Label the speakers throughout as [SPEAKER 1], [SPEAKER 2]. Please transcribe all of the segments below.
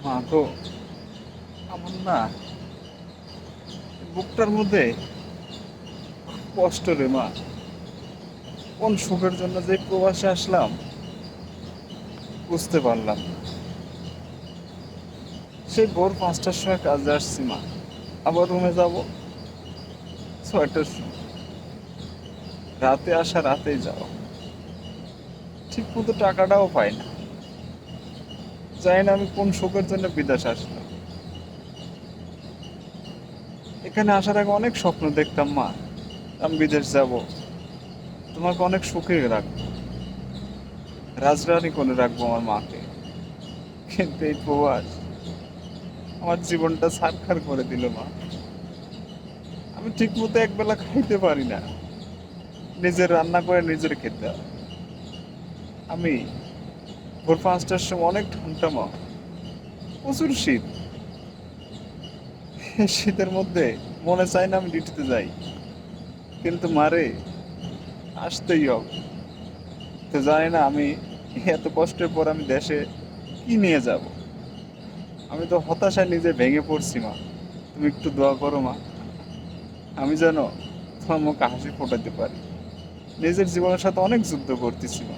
[SPEAKER 1] মা গো, আমার না বুকটার মধ্যে কষ্ট রে মা। কোন সুখের জন্য যে প্রবাসে আসলাম বুঝতে পারলাম না। সেই ভোর 5টার সময় কাজে আসছি মা, আবার রুমে যাব 6টার সময়। রাতে আসা রাতেই যাও, ঠিক মতো টাকাটাও পাই না। জানি না আমি কোন সুখের জন্য বিদেশ আসলাম। এখানে আসার আগে অনেক স্বপ্ন দেখতাম মা, আমি বিদেশ যাব, তোমাকে অনেক সুখে রাখবো, রাজরানী করে রাখবো আমার মাকে। কিন্তু এই প্রবাস আমার জীবনটা ছারখার করে দিল মা। আমি ঠিক মতো একবেলা খাইতে পারি না, নিজের রান্না করে নিজের খেতে হয়। আমি ভোর 5টার সময় অনেক ঠান্ডা মা, প্রচুর শীত। এই শীতের মধ্যে মনে চায় না আমি ডিউটিতে যাই, কিন্তু মারে আসতেই হবে। তো জানি না আমি এত কষ্টের পর আমি দেশে কি নিয়ে যাব। আমি তো হতাশায় নিজে ভেঙে পড়ছি মা। তুমি একটু দোয়া করো মা, আমি যেন তোমার মুখে হাসি ফোটাতে পারি। নিজের জীবনের সাথে অনেক যুদ্ধ করতেছি মা,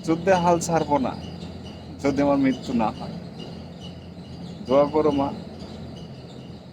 [SPEAKER 1] যুদ্ধে হাল ছাড়বো না যদি আমার মৃত্যু না হয়। দোয়া করো মা।